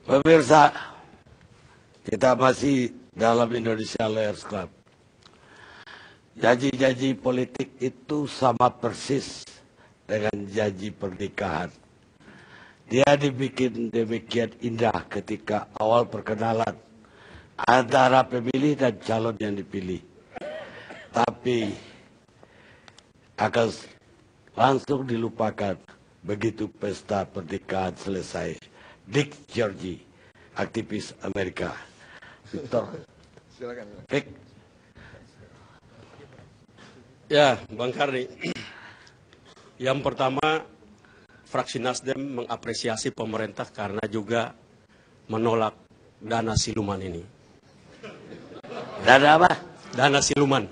Pemirsa, kita masih dalam Indonesia Lawyers Club. Janji-janji politik itu sama persis dengan janji pernikahan. Dia dibikin demikian indah ketika awal perkenalan antara pemilih dan calon yang dipilih. Tapi akan langsung dilupakan begitu pesta pernikahan selesai. Dick Georgie, aktivis Amerika. Victor, silakan. Vic. Ya, Bang Karni. Yang pertama, fraksi Nasdem mengapresiasi pemerintah karena juga menolak dana siluman ini. Dana apa? Dana siluman.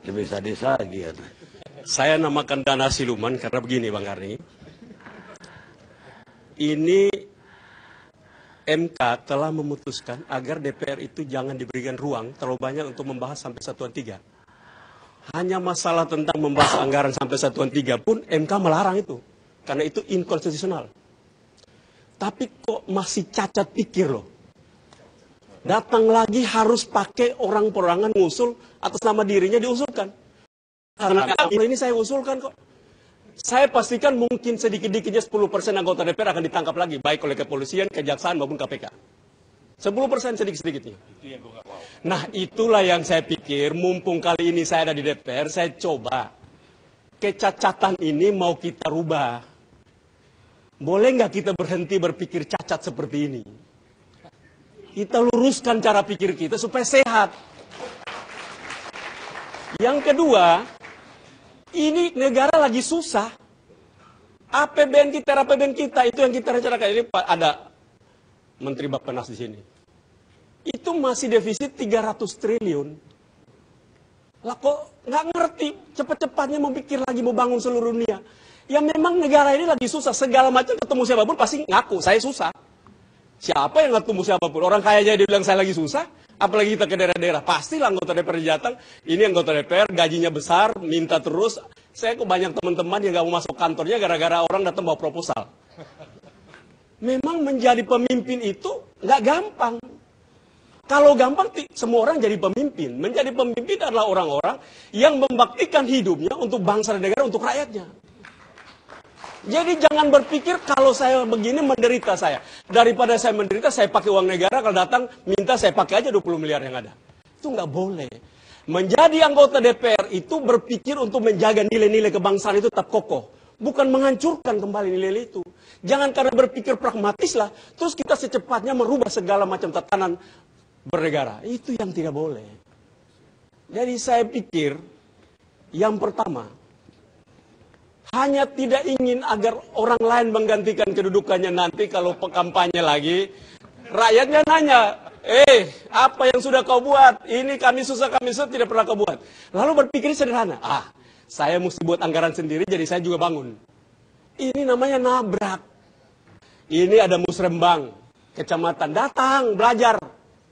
Bisa desa lagi kan? Saya namakan dana siluman karena begini, Bang Karni. Ini MK telah memutuskan agar DPR itu jangan diberikan ruang terlalu banyak untuk membahas sampai satuan 3. Hanya masalah tentang membahas anggaran sampai satuan 3 pun MK melarang itu. Karena itu inkonstitusional. Tapi kok masih cacat pikir loh. Datang lagi harus pakai orang perorangan ngusul atas nama dirinya diusulkan. Karena ini saya usulkan kok. Saya pastikan mungkin sedikit-dikitnya 10% anggota DPR akan ditangkap lagi, baik oleh kepolisian, kejaksaan maupun KPK. 10% sedikit-sedikitnya. Nah, itulah yang saya pikir, mumpung kali ini saya ada di DPR, saya coba. Kecacatan ini mau kita rubah. Boleh nggak kita berhenti berpikir cacat seperti ini? Kita luruskan cara pikir kita supaya sehat. Yang kedua, ini negara lagi susah. APBN kita itu yang kita rencanakan. Ini ada Menteri Bappenas di sini. Itu masih defisit 300 triliun. Lah kok nggak ngerti, cepat-cepatnya mau pikir lagi mau bangun seluruh dunia. Ya memang negara ini lagi susah, segala macam ketemu siapapun pasti ngaku, saya susah. Siapa yang ketemu siapapun? Orang kaya aja dia bilang saya lagi susah, apalagi kita ke daerah-daerah. Pastilah anggota DPR datang, ini anggota DPR, gajinya besar, minta terus. Saya kok banyak teman-teman yang gak mau masuk kantornya gara-gara orang datang bawa proposal. Memang menjadi pemimpin itu gak gampang. Kalau gampang, semua orang jadi pemimpin. Menjadi pemimpin adalah orang-orang yang membaktikan hidupnya untuk bangsa dan negara, untuk rakyatnya. Jadi jangan berpikir kalau saya begini menderita saya. Daripada saya menderita, saya pakai uang negara, kalau datang minta saya pakai aja 20 miliar yang ada. Itu nggak boleh. Menjadi anggota DPR itu berpikir untuk menjaga nilai-nilai kebangsaan itu tetap kokoh. Bukan menghancurkan kembali nilai itu. Jangan karena berpikir pragmatis lah, terus kita secepatnya merubah segala macam tatanan bernegara. Itu yang tidak boleh. Jadi saya pikir, yang pertama, hanya tidak ingin agar orang lain menggantikan kedudukannya nanti kalau kampanye lagi. Rakyatnya nanya, apa yang sudah kau buat? Ini kami susah tidak pernah kau buat. Lalu berpikir sederhana, saya mesti buat anggaran sendiri jadi saya juga bangun. Ini namanya nabrak. Ini ada musrembang, kecamatan, datang, belajar.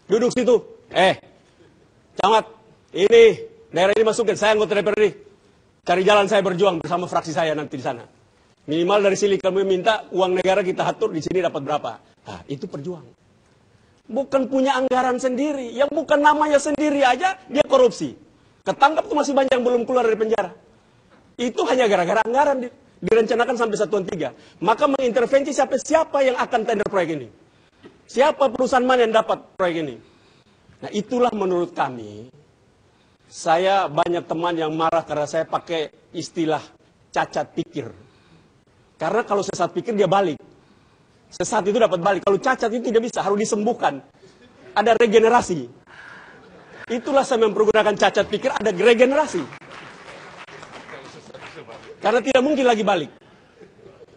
Duduk situ, camat, ini, daerah ini masukin, saya anggota DPR ini. Cari jalan saya berjuang bersama fraksi saya nanti di sana. Minimal dari sini kami minta uang negara kita atur di sini dapat berapa. Nah, itu perjuang. Bukan punya anggaran sendiri. Yang bukan namanya sendiri aja dia korupsi. Ketangkap tuh masih banyak yang belum keluar dari penjara. Itu hanya gara-gara anggaran direncanakan sampai satuan 3. Maka mengintervensi siapa yang akan tender proyek ini. Siapa perusahaan mana yang dapat proyek ini. Nah itulah menurut kami. Saya banyak teman yang marah karena saya pakai istilah cacat pikir. Karena kalau sesat pikir dia balik. Sesat itu dapat balik. Kalau cacat itu tidak bisa, harus disembuhkan. Ada regenerasi. Itulah saya mempergunakan cacat pikir, ada regenerasi. Karena tidak mungkin lagi balik.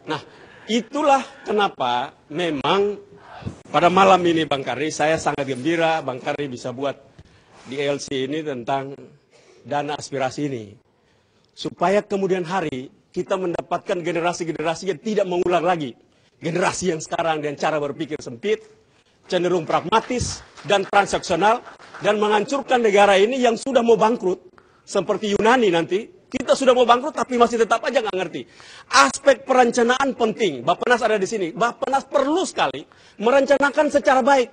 Nah, itulah kenapa memang pada malam ini Bang Karni, saya sangat gembira Bang Karni bisa buat di LC ini tentang dana aspirasi ini. Supaya kemudian hari kita mendapatkan generasi-generasi yang tidak mengulang lagi. Generasi yang sekarang dengan cara berpikir sempit, cenderung pragmatis dan transaksional, dan menghancurkan negara ini yang sudah mau bangkrut. Seperti Yunani nanti, Kita sudah mau bangkrut tapi masih tetap aja nggak ngerti. Aspek perencanaan penting. Bappenas ada di sini. Bappenas perlu sekali merencanakan secara baik.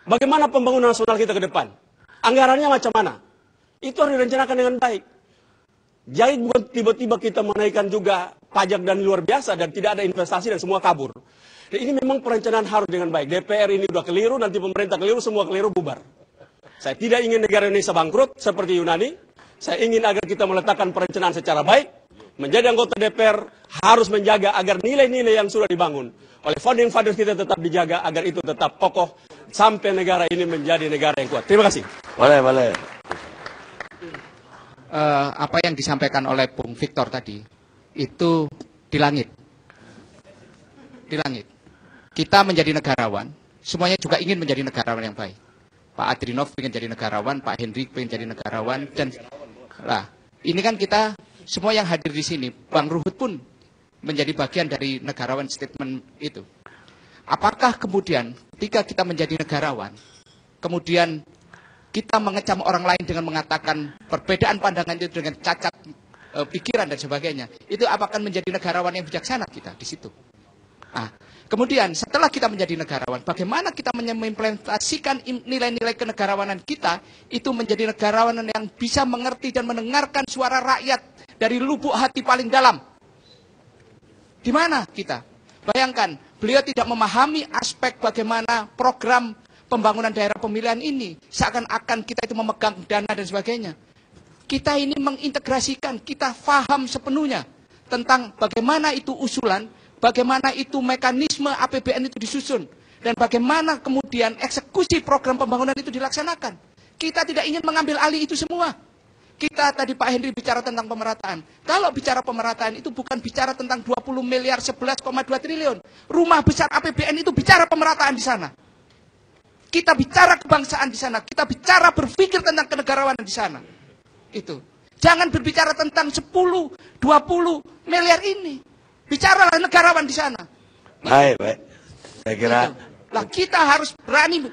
Bagaimana pembangunan nasional kita ke depan. Anggarannya macam mana. Itu harus direncanakan dengan baik. Jadi bukan tiba-tiba kita menaikkan juga pajak dan luar biasa dan tidak ada investasi dan semua kabur. Dan ini memang perencanaan harus dengan baik. DPR ini udah keliru, nanti pemerintah keliru, semua keliru, bubar. Saya tidak ingin negara Indonesia bangkrut seperti Yunani. Saya ingin agar kita meletakkan perencanaan secara baik. Menjadi anggota DPR harus menjaga agar nilai-nilai yang sudah dibangun oleh founding fathers kita tetap dijaga agar itu tetap kokoh sampai negara ini menjadi negara yang kuat. Terima kasih. Boleh. Apa yang disampaikan oleh Bung Victor tadi itu di langit. Di langit. Kita menjadi negarawan, semuanya juga ingin menjadi negarawan yang baik. Pak Adrinov ingin jadi negarawan, Pak Henry ingin jadi negarawan, dan lah ini kan kita semua yang hadir di sini, Bang Ruhut pun menjadi bagian dari negarawan statement itu. Apakah kemudian ketika kita menjadi negarawan, kemudian kita mengecam orang lain dengan mengatakan perbedaan pandangan itu dengan cacat pikiran dan sebagainya, itu apakah menjadi negarawan yang bijaksana kita di situ? Nah, kemudian setelah kita menjadi negarawan, bagaimana kita mengimplementasikan nilai-nilai kenegarawanan kita itu menjadi negarawanan yang bisa mengerti dan mendengarkan suara rakyat dari lubuk hati paling dalam. Di mana kita? Bayangkan, beliau tidak memahami aspek bagaimana program pembangunan daerah pemilihan ini. Seakan-akan kita itu memegang dana dan sebagainya. Kita ini mengintegrasikan, kita paham sepenuhnya tentang bagaimana itu usulan, bagaimana itu mekanisme APBN itu disusun, dan bagaimana kemudian eksekusi program pembangunan itu dilaksanakan. Kita tidak ingin mengambil alih itu semua. Kita tadi Pak Henry bicara tentang pemerataan. Kalau bicara pemerataan itu bukan bicara tentang 20 miliar 11,2 triliun. Rumah besar APBN itu bicara pemerataan di sana. Kita bicara kebangsaan di sana. Kita bicara berpikir tentang kenegarawanan di sana. Itu. Jangan berbicara tentang 10, 20 miliar ini. Bicaralah negarawan di sana. Baik. Saya kira lah kita harus berani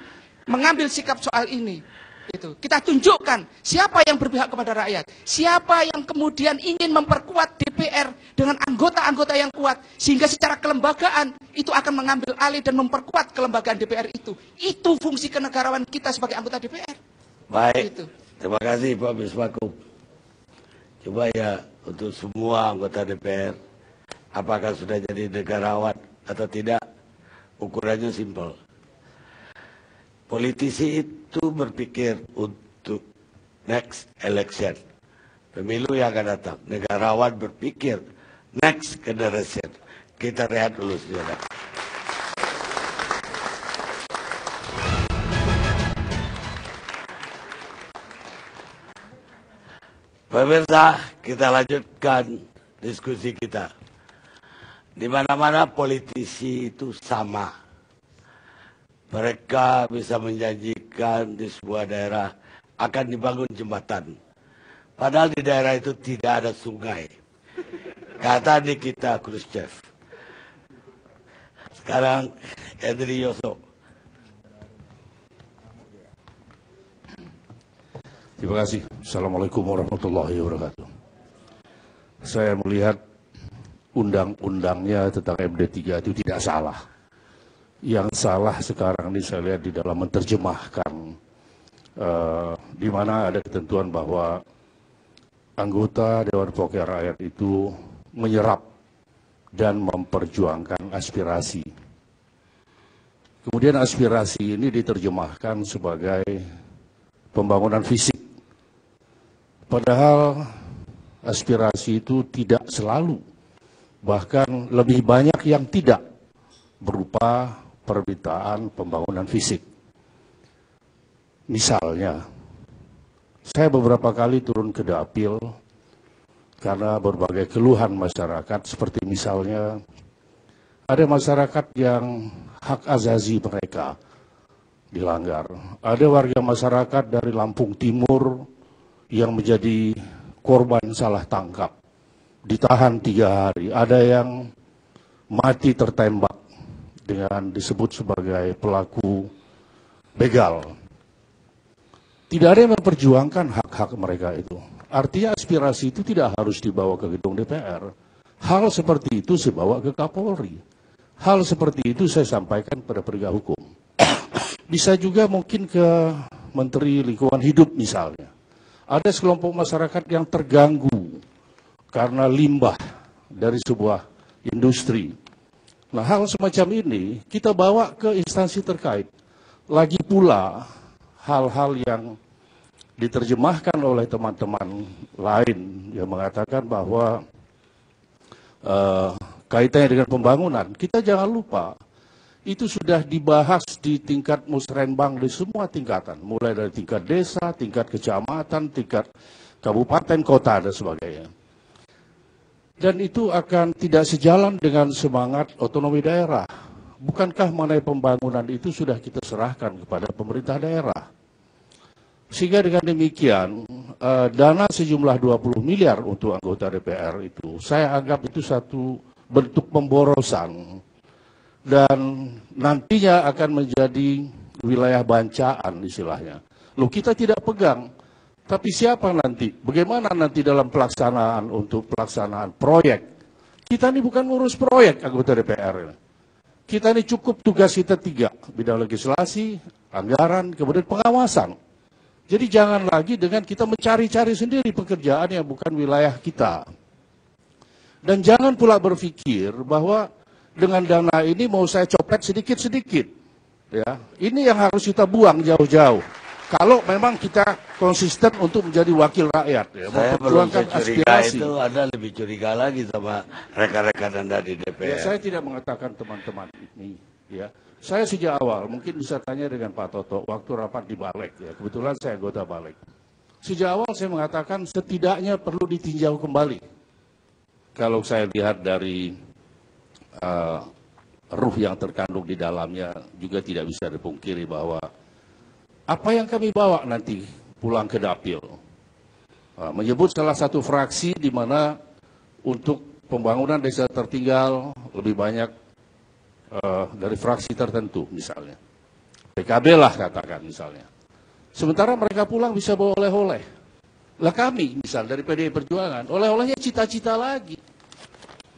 mengambil sikap soal ini. Itu. Kita tunjukkan siapa yang berpihak kepada rakyat. Siapa yang kemudian ingin memperkuat DPR dengan anggota-anggota yang kuat. Sehingga secara kelembagaan itu akan mengambil alih dan memperkuat kelembagaan DPR itu. Itu fungsi kenegarawan kita sebagai anggota DPR. baik. Itu. Terima kasih Pak Biswakup. Coba ya untuk semua anggota DPR, apakah sudah jadi negarawan atau tidak, ukurannya simpel. Politisi itu berpikir untuk next election, pemilu yang akan datang. Negarawan berpikir next generation. Kita rehat dulu saudara. Pemirsa, kita lanjutkan diskusi kita. Di mana-mana politisi itu sama. Mereka bisa menjanjikan di sebuah daerah akan dibangun jembatan. Padahal di daerah itu tidak ada sungai. Kata Nikita Khrushchev. Sekarang Henry Yoso. Terima kasih. Assalamualaikum warahmatullahi wabarakatuh. Saya melihat undang-undangnya tentang MD3 itu tidak salah. Yang salah sekarang ini saya lihat di dalam menerjemahkan, di mana ada ketentuan bahwa anggota Dewan Perwakilan Rakyat itu menyerap dan memperjuangkan aspirasi. Kemudian aspirasi ini diterjemahkan sebagai pembangunan fisik. Padahal aspirasi itu tidak selalu, bahkan lebih banyak yang tidak berupa permintaan pembangunan fisik. Misalnya, saya beberapa kali turun ke dapil karena berbagai keluhan masyarakat, seperti misalnya ada masyarakat yang hak azazi mereka dilanggar. Ada warga masyarakat dari Lampung Timur yang menjadi korban salah tangkap, ditahan 3 hari. Ada yang mati tertembak dengan disebut sebagai pelaku begal. Tidak ada yang memperjuangkan hak-hak mereka itu. Artinya aspirasi itu tidak harus dibawa ke gedung DPR. Hal seperti itu saya bawa ke Kapolri. Hal seperti itu saya sampaikan pada penegak hukum. Bisa juga mungkin ke Menteri Lingkungan Hidup misalnya. Ada sekelompok masyarakat yang terganggu karena limbah dari sebuah industri. Nah, hal semacam ini kita bawa ke instansi terkait. Lagi pula hal-hal yang diterjemahkan oleh teman-teman lain yang mengatakan bahwa kaitannya dengan pembangunan, kita jangan lupa itu sudah dibahas di tingkat musrenbang di semua tingkatan, mulai dari tingkat desa, tingkat kecamatan, tingkat kabupaten, kota, dan sebagainya. Dan itu akan tidak sejalan dengan semangat otonomi daerah. Bukankah mengenai pembangunan itu sudah kita serahkan kepada pemerintah daerah? Sehingga dengan demikian, dana sejumlah 20 miliar untuk anggota DPR itu, saya anggap itu satu bentuk pemborosan. Dan nantinya akan menjadi wilayah bancaan istilahnya. Loh, kita tidak pegang, tapi siapa nanti? Bagaimana nanti dalam pelaksanaan untuk pelaksanaan proyek? Kita ini bukan ngurus proyek anggota DPR. Kita ini cukup tugas kita 3, bidang legislasi, anggaran, kemudian pengawasan. Jadi jangan lagi dengan kita mencari-cari sendiri pekerjaan yang bukan wilayah kita. Dan jangan pula berpikir bahwa dengan dana ini mau saya copet sedikit-sedikit. Ya, ini yang harus kita buang jauh-jauh. Kalau memang kita konsisten untuk menjadi wakil rakyat. Ya, saya belum curiga itu, Anda lebih curiga lagi sama rekan-rekan Anda di DPR. Ya, saya tidak mengatakan teman-teman ini. Ya. Saya sejak awal, mungkin bisa tanya dengan Pak Toto, waktu rapat di Balek, ya, kebetulan saya anggota Balek. Sejak awal saya mengatakan setidaknya perlu ditinjau kembali. Kalau saya lihat dari ruh yang terkandung di dalamnya, juga tidak bisa dipungkiri bahwa apa yang kami bawa nanti pulang ke dapil. Menyebut salah satu fraksi di mana untuk pembangunan desa tertinggal lebih banyak dari fraksi tertentu misalnya. PKB lah katakan misalnya. Sementara mereka pulang bisa bawa oleh-oleh. Lah kami misal dari PDI Perjuangan, oleh-olehnya cita-cita lagi.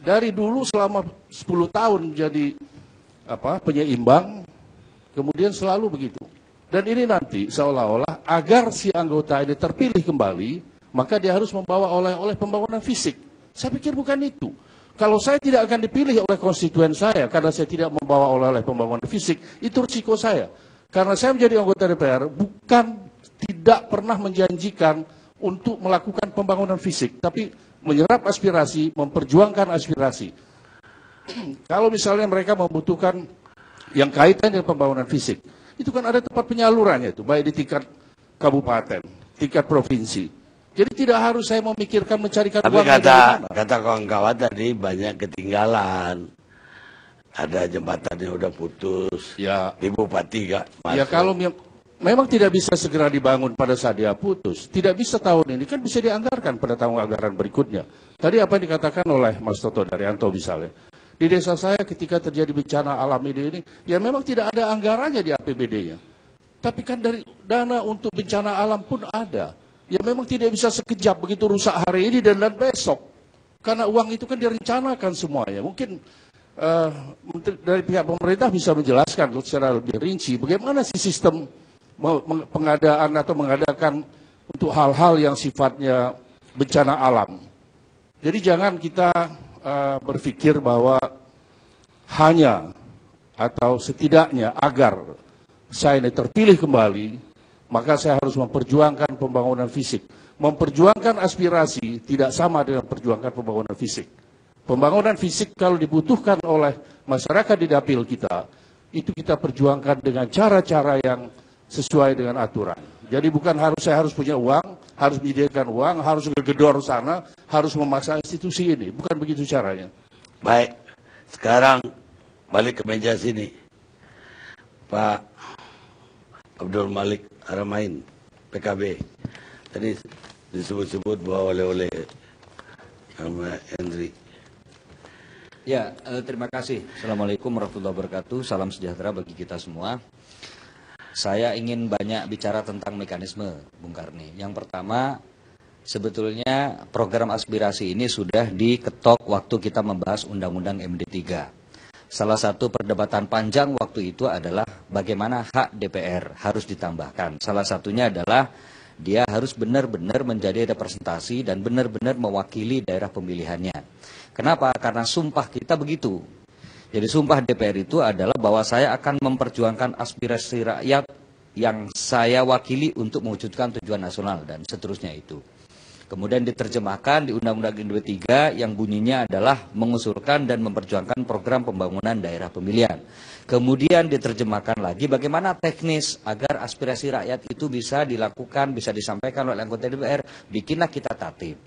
Dari dulu selama 10 tahun jadi penyeimbang, kemudian selalu begitu. Dan ini nanti seolah-olah agar si anggota ini terpilih kembali, maka dia harus membawa oleh-oleh pembangunan fisik. Saya pikir bukan itu. Kalau saya tidak akan dipilih oleh konstituen saya karena saya tidak membawa oleh-oleh pembangunan fisik, itu risiko saya. Karena saya menjadi anggota DPR bukan tidak pernah menjanjikan untuk melakukan pembangunan fisik, tapi menyerap aspirasi, memperjuangkan aspirasi. Kalau misalnya mereka membutuhkan yang kaitan dengan pembangunan fisik, itu kan ada tempat penyalurannya itu, baik di tingkat kabupaten, tingkat provinsi. Jadi tidak harus saya memikirkan mencarikan uang. Tapi kata kawan-kawan tadi banyak ketinggalan. Ada jembatan yang udah putus. Ya. Di Bupati gak masuk. Ya kalau memang tidak bisa segera dibangun pada saat dia putus. Tidak bisa tahun ini, kan bisa dianggarkan pada tahun anggaran berikutnya. Tadi apa yang dikatakan oleh Mas Toto Daryanto misalnya. Di desa saya ketika terjadi bencana alam ini, ya memang tidak ada anggarannya di APBD-nya. Tapi kan dari dana untuk bencana alam pun ada. Ya memang tidak bisa sekejap begitu rusak hari ini dan besok. Karena uang itu kan direncanakan semuanya. Mungkin dari pihak pemerintah bisa menjelaskan secara lebih rinci bagaimana sih sistem pengadaan atau mengadakan untuk hal-hal yang sifatnya bencana alam. Jadi jangan kita berpikir bahwa hanya atau setidaknya agar saya ini terpilih kembali, maka saya harus memperjuangkan pembangunan fisik. Memperjuangkan aspirasi tidak sama dengan perjuangkan pembangunan fisik. Pembangunan fisik kalau dibutuhkan oleh masyarakat di dapil kita, itu kita perjuangkan dengan cara-cara yang sesuai dengan aturan. Jadi bukan saya harus punya uang, harus menyediakan uang, harus ngegedor sana, harus memaksa institusi ini. Bukan begitu caranya. Baik, sekarang balik ke meja sini. Pak Abdul Malik Haramain, PKB. Tadi disebut-sebut bahwa oleh-oleh sama Henry. Ya, terima kasih. Assalamualaikum warahmatullahi wabarakatuh. Salam sejahtera bagi kita semua. Saya ingin banyak bicara tentang mekanisme, Bung Karni. Yang pertama, sebetulnya program aspirasi ini sudah diketok waktu kita membahas Undang-Undang MD3. Salah satu perdebatan panjang waktu itu adalah bagaimana hak DPR harus ditambahkan. Salah satunya adalah dia harus benar-benar menjadi representasi dan benar-benar mewakili daerah pemilihannya. Kenapa? Karena sumpah kita begitu. Jadi sumpah DPR itu adalah bahwa saya akan memperjuangkan aspirasi rakyat yang saya wakili untuk mewujudkan tujuan nasional dan seterusnya itu. Kemudian diterjemahkan di Undang-Undang MD3 yang bunyinya adalah mengusulkan dan memperjuangkan program pembangunan daerah pemilihan. Kemudian diterjemahkan lagi bagaimana teknis agar aspirasi rakyat itu bisa dilakukan, bisa disampaikan oleh anggota DPR, bikinlah kita tatip.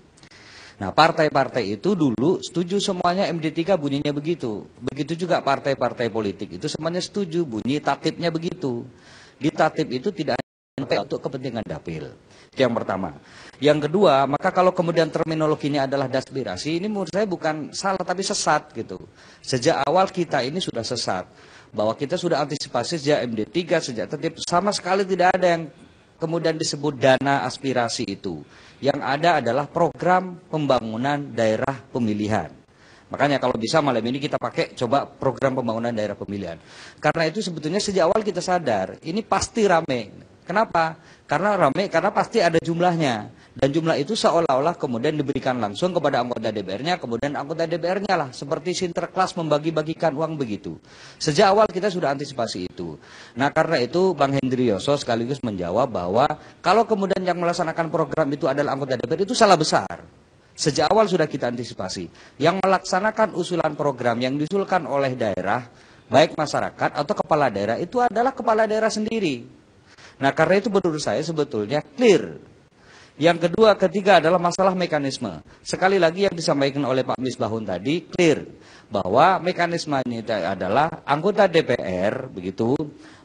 Nah, partai-partai itu dulu setuju semuanya MD3 bunyinya begitu. Begitu juga partai-partai politik itu semuanya setuju bunyi tatipnya begitu. Di tatip itu tidak hanya untuk kepentingan dapil. Itu yang pertama. Yang kedua, maka kalau kemudian terminologinya adalah aspirasi, ini menurut saya bukan salah tapi sesat gitu. Sejak awal kita ini sudah sesat. Bahwa kita sudah antisipasi sejak MD3, sejak tertib, sama sekali tidak ada yang kemudian disebut dana aspirasi itu. Yang ada adalah program pembangunan daerah pemilihan. Makanya kalau bisa malam ini kita pakai coba program pembangunan daerah pemilihan. Karena itu sebetulnya sejak awal kita sadar, ini pasti rame. Kenapa? Karena rame, karena pasti ada jumlahnya. Dan jumlah itu seolah-olah kemudian diberikan langsung kepada anggota DPR-nya, kemudian anggota DPR-nya lah, seperti sinterklas membagi-bagikan uang begitu. Sejak awal kita sudah antisipasi itu. Nah karena itu Bang Hendrioso sekaligus menjawab bahwa kalau kemudian yang melaksanakan program itu adalah anggota DPR, itu salah besar. Sejak awal sudah kita antisipasi. Yang melaksanakan usulan program yang diusulkan oleh daerah, baik masyarakat atau kepala daerah, itu adalah kepala daerah sendiri. Nah karena itu menurut saya sebetulnya clear. Yang kedua, ketiga adalah masalah mekanisme. Sekali lagi yang disampaikan oleh Pak Misbahun tadi, clear. Bahwa mekanisme ini adalah anggota DPR, begitu,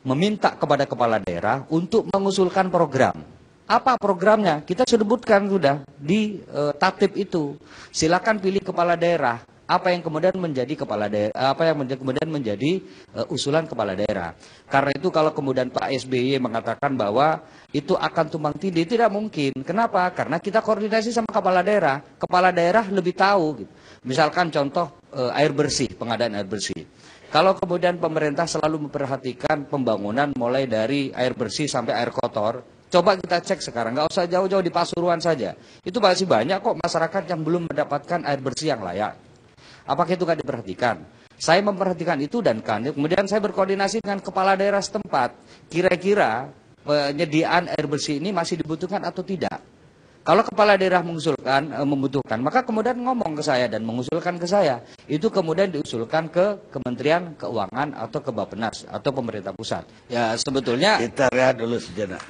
meminta kepada kepala daerah untuk mengusulkan program. Apa programnya? Kita sebutkan sudah di tatip itu. Silakan pilih kepala daerah. Apa yang kemudian menjadi kepala daerah? Apa yang kemudian menjadi usulan kepala daerah? Karena itu kalau kemudian Pak SBY mengatakan bahwa itu akan tumpang tindih, tidak mungkin. Kenapa? Karena kita koordinasi sama kepala daerah. Kepala daerah lebih tahu. Gitu. Misalkan contoh air bersih, pengadaan air bersih. Kalau kemudian pemerintah selalu memperhatikan pembangunan mulai dari air bersih sampai air kotor. Coba kita cek sekarang, nggak usah jauh-jauh di Pasuruan saja. Itu masih banyak kok masyarakat yang belum mendapatkan air bersih yang layak. Apakah itu nggak diperhatikan? Saya memperhatikan itu dan kemudian saya berkoordinasi dengan kepala daerah setempat. Kira-kira penyediaan air bersih ini masih dibutuhkan atau tidak? Kalau kepala daerah mengusulkan, membutuhkan, maka kemudian ngomong ke saya dan mengusulkan ke saya. Itu kemudian diusulkan ke Kementerian Keuangan atau ke Bappenas atau pemerintah pusat. Ya sebetulnya... Kita lihat dulu sejenak.